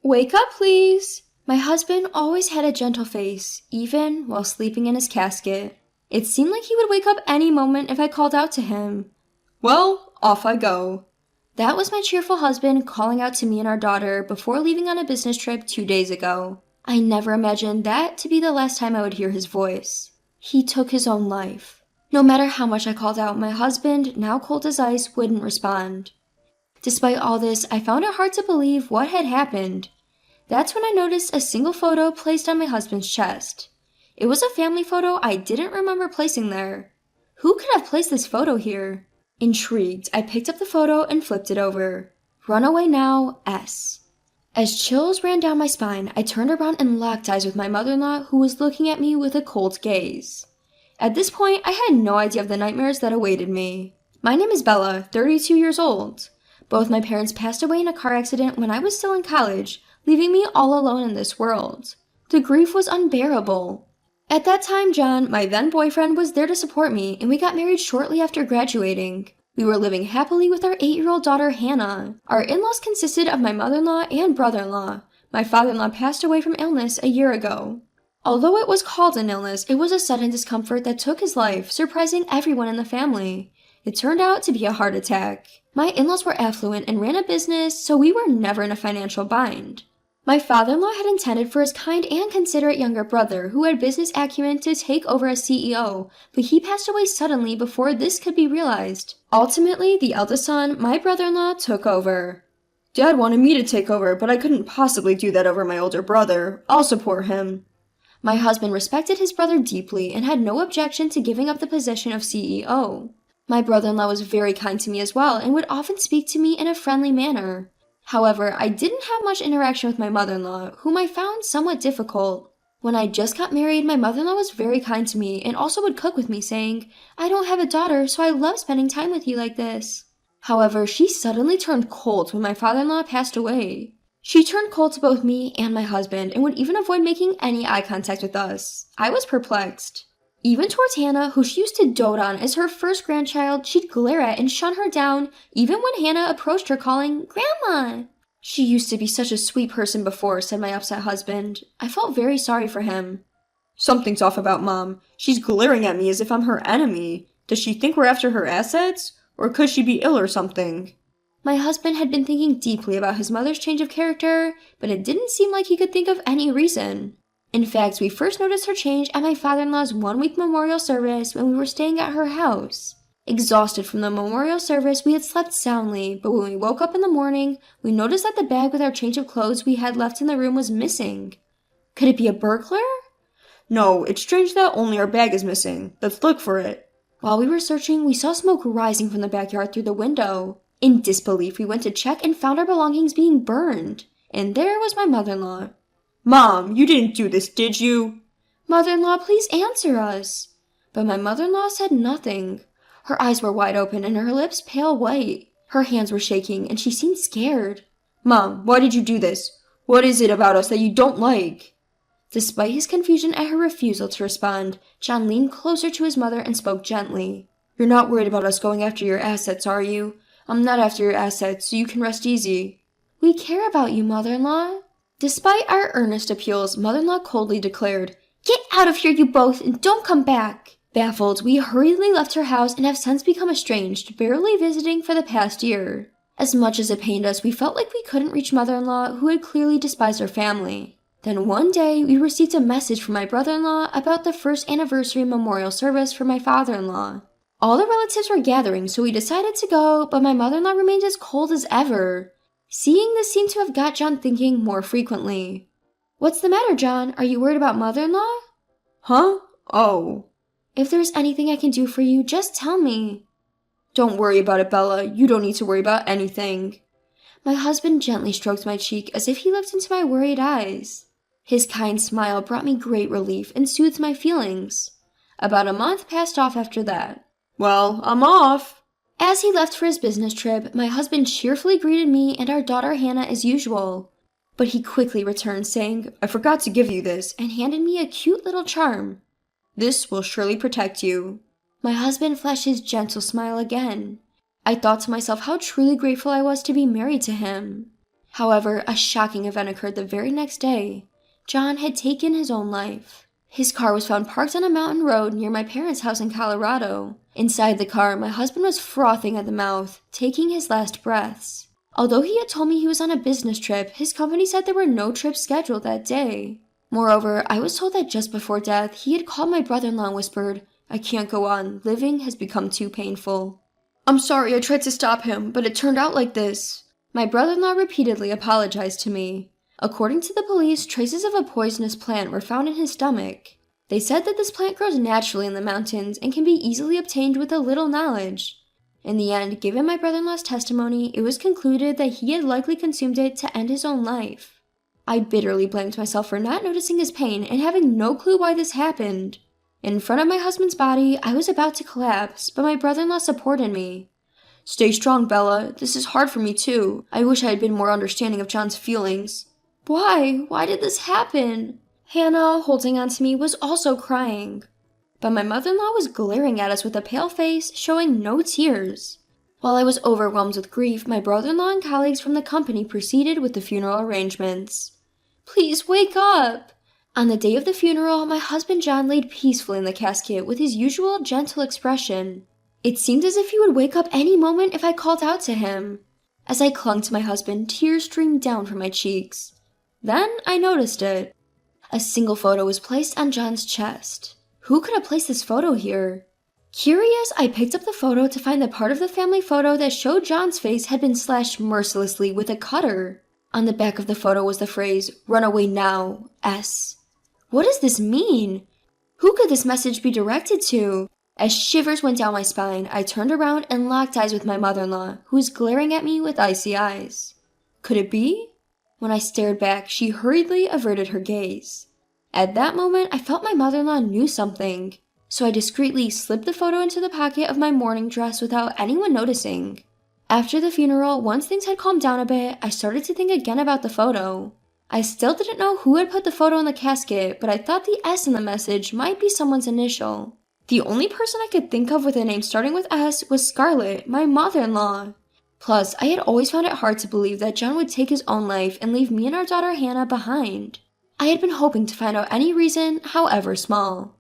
Wake up, please! My husband always had a gentle face, even while sleeping in his casket. It seemed like he would wake up any moment if I called out to him. Well, off I go. That was my cheerful husband calling out to me and our daughter before leaving on a business trip 2 days ago. I never imagined that to be the last time I would hear his voice. He took his own life. No matter how much I called out, my husband, now cold as ice, wouldn't respond. Despite all this, I found it hard to believe what had happened. That's when I noticed a single photo placed on my husband's chest. It was a family photo I didn't remember placing there. Who could have placed this photo here? Intrigued, I picked up the photo and flipped it over. Runaway now, S. As chills ran down my spine, I turned around and locked eyes with my mother-in-law, who was looking at me with a cold gaze. At this point, I had no idea of the nightmares that awaited me. My name is Bella, 32 years old. Both my parents passed away in a car accident when I was still in college, leaving me all alone in this world. The grief was unbearable. At that time, John, my then boyfriend, was there to support me, and we got married shortly after graduating. We were living happily with our 8-year-old daughter, Hannah. Our in-laws consisted of my mother-in-law and brother-in-law. My father-in-law passed away from illness a year ago. Although it was called an illness, it was a sudden discomfort that took his life, surprising everyone in the family. It turned out to be a heart attack. My in-laws were affluent and ran a business, so we were never in a financial bind. My father-in-law had intended for his kind and considerate younger brother, who had business acumen, to take over as CEO, but he passed away suddenly before this could be realized. Ultimately, the eldest son, my brother-in-law, took over. Dad wanted me to take over, but I couldn't possibly do that over my older brother. I'll support him. My husband respected his brother deeply and had no objection to giving up the position of CEO. My brother-in-law was very kind to me as well and would often speak to me in a friendly manner. However, I didn't have much interaction with my mother-in-law, whom I found somewhat difficult. When I just got married, my mother-in-law was very kind to me and also would cook with me, saying, "I don't have a daughter, so I love spending time with you like this." However, she suddenly turned cold when my father-in-law passed away. She turned cold to both me and my husband and would even avoid making any eye contact with us. I was perplexed. Even towards Hannah, who she used to dote on as her first grandchild, she'd glare at and shut her down, even when Hannah approached her calling, "Grandma!" "She used to be such a sweet person before," said my upset husband. I felt very sorry for him. "Something's off about Mom. She's glaring at me as if I'm her enemy. Does she think we're after her assets? Or could she be ill or something?" My husband had been thinking deeply about his mother's change of character, but it didn't seem like he could think of any reason. In fact, we first noticed her change at my father-in-law's 1-week memorial service when we were staying at her house. Exhausted from the memorial service, we had slept soundly, but when we woke up in the morning, we noticed that the bag with our change of clothes we had left in the room was missing. Could it be a burglar? "No, it's strange that only our bag is missing. Let's look for it." While we were searching, we saw smoke rising from the backyard through the window. In disbelief, we went to check and found our belongings being burned. And there was my mother-in-law. "Mom, you didn't do this, did you?" "Mother-in-law, please answer us." But my mother-in-law said nothing. Her eyes were wide open and her lips pale white. Her hands were shaking and she seemed scared. "Mom, why did you do this? What is it about us that you don't like?" Despite his confusion at her refusal to respond, John leaned closer to his mother and spoke gently. "You're not worried about us going after your assets, are you? I'm not after your assets, so you can rest easy." "We care about you, mother-in-law." Despite our earnest appeals, mother-in-law coldly declared, "Get out of here, you both, and don't come back." Baffled, we hurriedly left her house and have since become estranged, barely visiting for the past year. As much as it pained us, we felt like we couldn't reach mother-in-law, who had clearly despised our family. Then one day, we received a message from my brother-in-law about the first anniversary memorial service for my father-in-law. All the relatives were gathering, so we decided to go, but my mother-in-law remained as cold as ever. Seeing this seemed to have got John thinking more frequently. "What's the matter, John? Are you worried about mother-in-law?" "Huh? Oh." "If there's anything I can do for you, just tell me." "Don't worry about it, Bella. You don't need to worry about anything." My husband gently stroked my cheek as if he looked into my worried eyes. His kind smile brought me great relief and soothed my feelings. About a month passed off after that. "Well, I'm off." As he left for his business trip, my husband cheerfully greeted me and our daughter Hannah as usual. But he quickly returned, saying, "I forgot to give you this," and handed me a cute little charm. "This will surely protect you." My husband flashed his gentle smile again. I thought to myself how truly grateful I was to be married to him. However, a shocking event occurred the very next day. John had taken his own life. His car was found parked on a mountain road near my parents' house in Colorado. Inside the car, my husband was frothing at the mouth, taking his last breaths. Although he had told me he was on a business trip, his company said there were no trips scheduled that day. Moreover, I was told that just before death, he had called my brother-in-law and whispered, "I can't go on. Living has become too painful." "I'm sorry, I tried to stop him, but it turned out like this." My brother-in-law repeatedly apologized to me. According to the police, traces of a poisonous plant were found in his stomach. They said that this plant grows naturally in the mountains and can be easily obtained with a little knowledge. In the end, given my brother-in-law's testimony, it was concluded that he had likely consumed it to end his own life. I bitterly blamed myself for not noticing his pain and having no clue why this happened. In front of my husband's body, I was about to collapse, but my brother-in-law supported me. "Stay strong, Bella. This is hard for me too. I wish I had been more understanding of John's feelings." "Why? Why did this happen?" Hannah, holding on to me, was also crying. But my mother-in-law was glaring at us with a pale face, showing no tears. While I was overwhelmed with grief, my brother-in-law and colleagues from the company proceeded with the funeral arrangements. "Please wake up!" On the day of the funeral, my husband John laid peacefully in the casket with his usual gentle expression. It seemed as if he would wake up any moment if I called out to him. As I clung to my husband, tears streamed down from my cheeks. Then I noticed it. A single photo was placed on John's chest. Who could have placed this photo here? Curious, I picked up the photo to find the part of the family photo that showed John's face had been slashed mercilessly with a cutter. On the back of the photo was the phrase, "Runaway now, S." What does this mean? Who could this message be directed to? As shivers went down my spine, I turned around and locked eyes with my mother-in-law, who was glaring at me with icy eyes. Could it be? When I stared back, she hurriedly averted her gaze. At that moment, I felt my mother-in-law knew something, so I discreetly slipped the photo into the pocket of my mourning dress without anyone noticing. After the funeral, once things had calmed down a bit, I started to think again about the photo. I still didn't know who had put the photo in the casket, but I thought the S in the message might be someone's initial. The only person I could think of with a name starting with S was Scarlett, my mother-in-law. Plus, I had always found it hard to believe that John would take his own life and leave me and our daughter Hannah behind. I had been hoping to find out any reason, however small.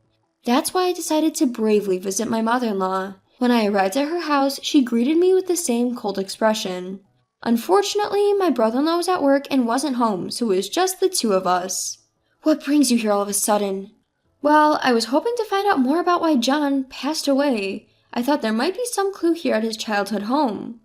That's why I decided to bravely visit my mother-in-law. When I arrived at her house, she greeted me with the same cold expression. Unfortunately, my brother-in-law was at work and wasn't home, so it was just the two of us. "What brings you here all of a sudden?" "Well, I was hoping to find out more about why John passed away. I thought there might be some clue here at his childhood home."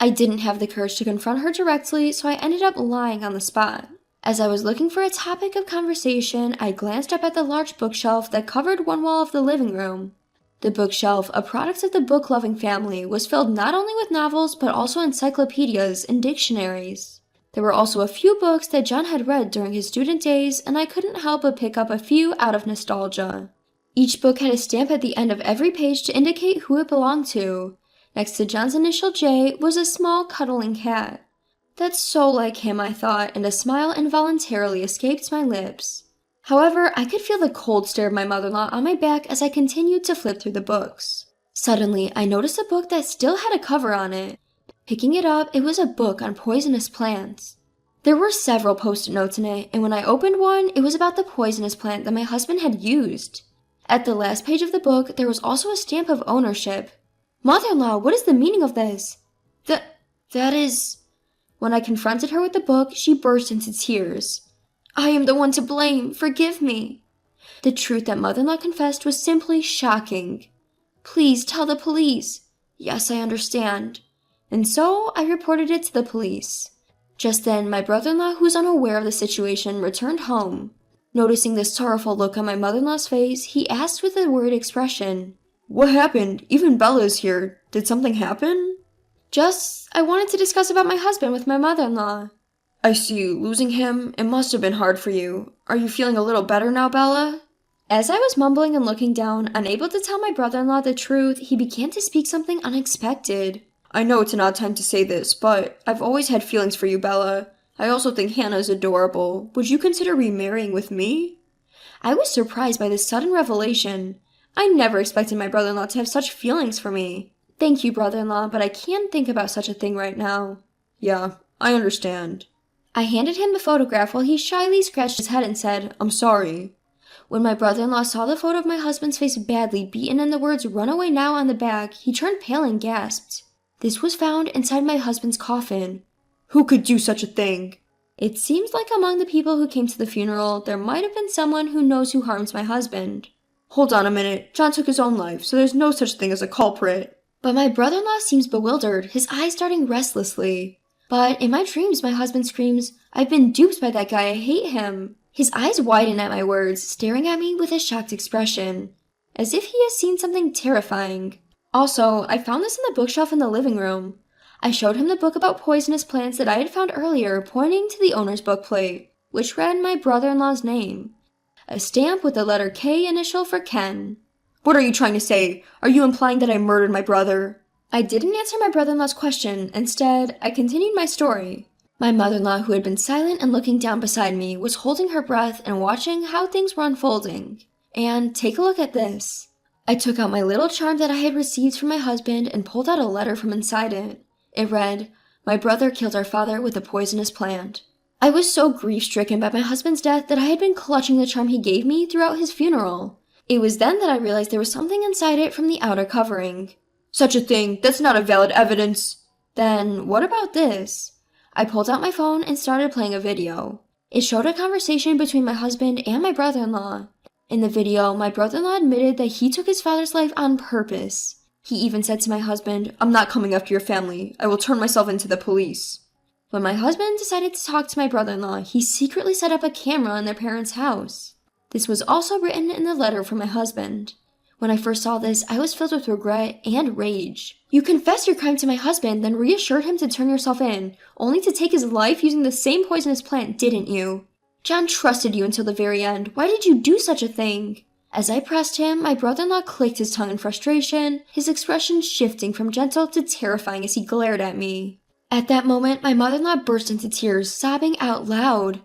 I didn't have the courage to confront her directly, so I ended up lying on the spot. As I was looking for a topic of conversation, I glanced up at the large bookshelf that covered one wall of the living room. The bookshelf, a product of the book-loving family, was filled not only with novels but also encyclopedias and dictionaries. There were also a few books that John had read during his student days, and I couldn't help but pick up a few out of nostalgia. Each book had a stamp at the end of every page to indicate who it belonged to. Next to John's initial J was a small cuddling cat. That's so like him, I thought, and a smile involuntarily escaped my lips. However, I could feel the cold stare of my mother-in-law on my back as I continued to flip through the books. Suddenly, I noticed a book that still had a cover on it. Picking it up, it was a book on poisonous plants. There were several post-it notes in it, and when I opened one, it was about the poisonous plant that my husband had used. At the last page of the book, there was also a stamp of ownership. "Mother-in-law, what is the meaning of this?" That is... When I confronted her with the book, she burst into tears. "I am the one to blame. Forgive me." The truth that mother-in-law confessed was simply shocking. "Please tell the police." "Yes, I understand." And so I reported it to the police. Just then, my brother-in-law, who was unaware of the situation, returned home. Noticing the sorrowful look on my mother-in-law's face, he asked with a worried expression, "What happened? Even Bella is here. Did something happen?" I wanted to discuss about my husband with my mother-in-law." "I see. Losing him, it must have been hard for you. Are you feeling a little better now, Bella?" As I was mumbling and looking down, unable to tell my brother-in-law the truth, he began to speak something unexpected. "I know it's an odd time to say this, but I've always had feelings for you, Bella. I also think Hannah is adorable. Would you consider remarrying with me?" I was surprised by this sudden revelation. I never expected my brother-in-law to have such feelings for me. "Thank you, brother-in-law, but I can't think about such a thing right now." "Yeah, I understand." I handed him the photograph while he shyly scratched his head and said, "I'm sorry." When my brother-in-law saw the photo of my husband's face badly beaten and the words "Runaway now" on the back, he turned pale and gasped. This was found inside my husband's coffin. Who could do such a thing? It seems like among the people who came to the funeral, there might have been someone who knows who harmed my husband. Hold on a minute. John took his own life, so there's no such thing as a culprit. But my brother-in-law seems bewildered, his eyes darting restlessly. But in my dreams, my husband screams, "I've been duped by that guy, I hate him." His eyes widen at my words, staring at me with a shocked expression, as if he has seen something terrifying. Also, I found this in the bookshelf in the living room. I showed him the book about poisonous plants that I had found earlier, pointing to the owner's bookplate, which read my brother-in-law's name. A stamp with the letter K initial for Ken. What are you trying to say? Are you implying that I murdered my brother? I didn't answer my brother-in-law's question. Instead, I continued my story. My mother-in-law, who had been silent and looking down beside me, was holding her breath and watching how things were unfolding. And take a look at this. I took out my little charm that I had received from my husband and pulled out a letter from inside it. It read, "My brother killed our father with a poisonous plant." I was so grief-stricken by my husband's death that I had been clutching the charm he gave me throughout his funeral. It was then that I realized there was something inside it from the outer covering. Such a thing, that's not a valid evidence. Then, what about this? I pulled out my phone and started playing a video. It showed a conversation between my husband and my brother-in-law. In the video, my brother-in-law admitted that he took his father's life on purpose. He even said to my husband, "I'm not coming after your family. I will turn myself into the police." When my husband decided to talk to my brother-in-law, he secretly set up a camera in their parents' house. This was also written in the letter from my husband. When I first saw this, I was filled with regret and rage. You confessed your crime to my husband, then reassured him to turn yourself in, only to take his life using the same poisonous plant, didn't you? John trusted you until the very end. Why did you do such a thing? As I pressed him, my brother-in-law clicked his tongue in frustration, his expression shifting from gentle to terrifying as he glared at me. At that moment, my mother-in-law burst into tears, sobbing out loud.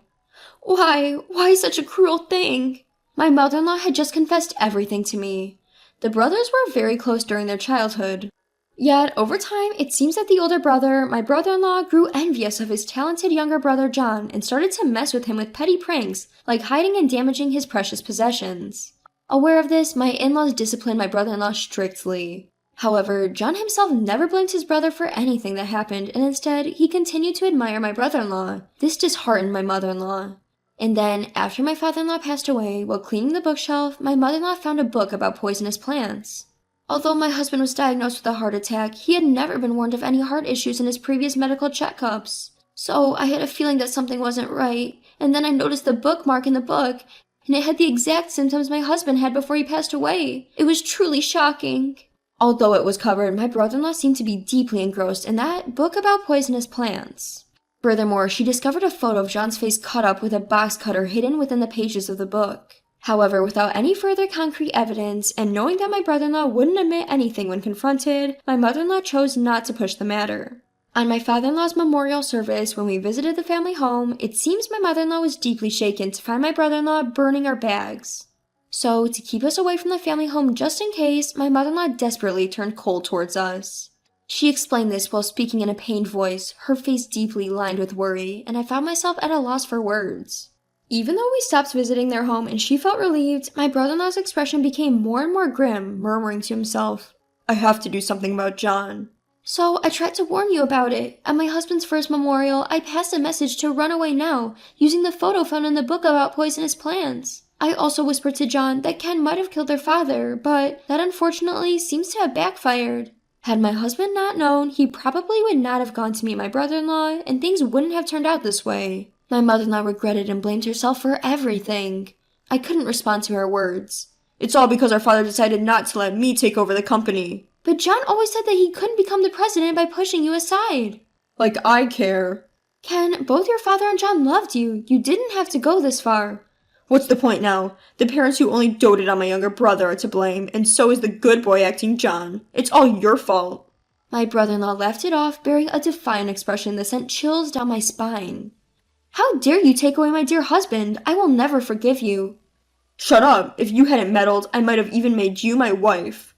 Why such a cruel thing? My mother-in-law had just confessed everything to me. The brothers were very close during their childhood. Yet, over time, it seems that the older brother, my brother-in-law, grew envious of his talented younger brother John and started to mess with him with petty pranks, like hiding and damaging his precious possessions. Aware of this, my in-laws disciplined my brother-in-law strictly. However, John himself never blamed his brother for anything that happened, and instead, he continued to admire my brother-in-law. This disheartened my mother-in-law. And then, after my father-in-law passed away, while cleaning the bookshelf, my mother-in-law found a book about poisonous plants. Although my husband was diagnosed with a heart attack, he had never been warned of any heart issues in his previous medical checkups. So I had a feeling that something wasn't right, and then I noticed the bookmark in the book, and it had the exact symptoms my husband had before he passed away. It was truly shocking. Although it was covered, my brother-in-law seemed to be deeply engrossed in that book about poisonous plants. Furthermore, she discovered a photo of John's face cut up with a box cutter hidden within the pages of the book. However, without any further concrete evidence, and knowing that my brother-in-law wouldn't admit anything when confronted, my mother-in-law chose not to push the matter. On my father-in-law's memorial service, when we visited the family home, it seems my mother-in-law was deeply shaken to find my brother-in-law burning our bags. So, to keep us away from the family home just in case, my mother-in-law desperately turned cold towards us. She explained this while speaking in a pained voice, her face deeply lined with worry, and I found myself at a loss for words. Even though we stopped visiting their home and she felt relieved, my brother-in-law's expression became more and more grim, murmuring to himself, "I have to do something about John." So I tried to warn you about it. At my husband's first memorial, I passed a message to Runaway now, using the photo found in the book about poisonous plants. I also whispered to John that Ken might have killed their father, but that unfortunately seems to have backfired. Had my husband not known, he probably would not have gone to meet my brother-in-law, and things wouldn't have turned out this way. My mother-in-law regretted and blamed herself for everything. I couldn't respond to her words. "It's all because our father decided not to let me take over the company." But John always said that he couldn't become the president by pushing you aside. Like I care. Ken, both your father and John loved you. You didn't have to go this far. What's the point now? The parents who only doted on my younger brother are to blame, and so is the good boy acting John. It's all your fault. My brother-in-law left it off, bearing a defiant expression that sent chills down my spine. How dare you take away my dear husband? I will never forgive you. Shut up. If you hadn't meddled, I might have even made you my wife.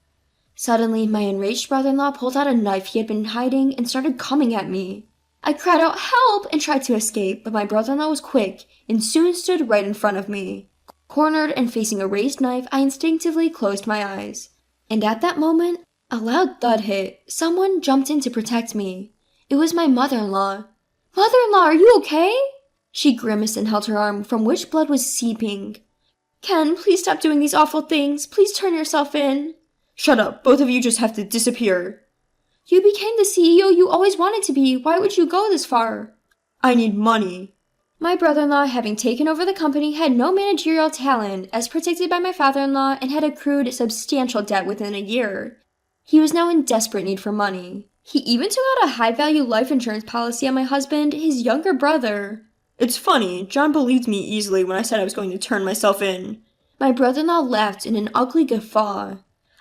Suddenly, my enraged brother-in-law pulled out a knife he had been hiding and started coming at me. I cried out help and tried to escape, but my brother-in-law was quick and soon stood right in front of me. Cornered and facing a raised knife, I instinctively closed my eyes. And at that moment, a loud thud hit. Someone jumped in to protect me. It was my mother-in-law. Mother-in-law, are you okay? She grimaced and held her arm, from which blood was seeping. Ken, please stop doing these awful things. Please turn yourself in. Shut up. Both of you just have to disappear. You became the CEO you always wanted to be. Why would you go this far? I need money. My brother-in-law, having taken over the company, had no managerial talent, as predicted by my father-in-law, and had accrued substantial debt within a year. He was now in desperate need for money. He even took out a high-value life insurance policy on my husband, his younger brother. It's funny, John believed me easily when I said I was going to turn myself in. My brother-in-law laughed in an ugly guffaw.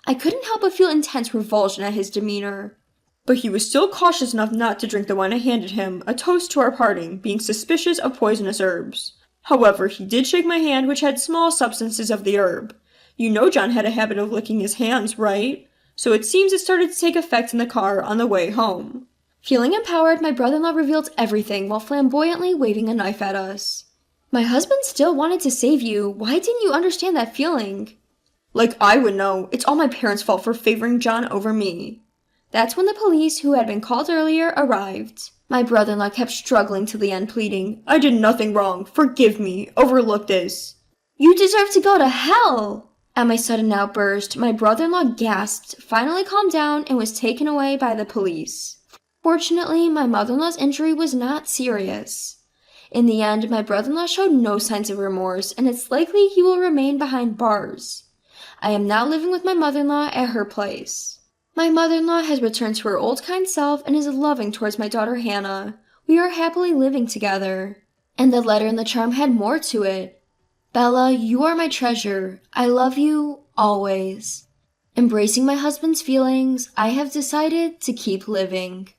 I couldn't help but feel intense revulsion at his demeanor. But he was still cautious enough not to drink the wine I handed him, a toast to our parting, being suspicious of poisonous herbs. However, he did shake my hand, which had small substances of the herb. You know John had a habit of licking his hands, right? So it seems it started to take effect in the car on the way home. Feeling empowered, my brother-in-law revealed everything while flamboyantly waving a knife at us. My husband still wanted to save you. Why didn't you understand that feeling? Like I would know. It's all my parents' fault for favoring John over me. That's when the police, who had been called earlier, arrived. My brother-in-law kept struggling to the end, pleading, I did nothing wrong. Forgive me. Overlook this. You deserve to go to hell! At my sudden outburst, my brother-in-law gasped, finally calmed down, and was taken away by the police. Fortunately, my mother-in-law's injury was not serious. In the end, my brother-in-law showed no signs of remorse, and it's likely he will remain behind bars. I am now living with my mother-in-law at her place. My mother-in-law has returned to her old kind self and is loving towards my daughter Hannah. We are happily living together. And the letter in the charm had more to it. Bella, you are my treasure. I love you, always. Embracing my husband's feelings, I have decided to keep living.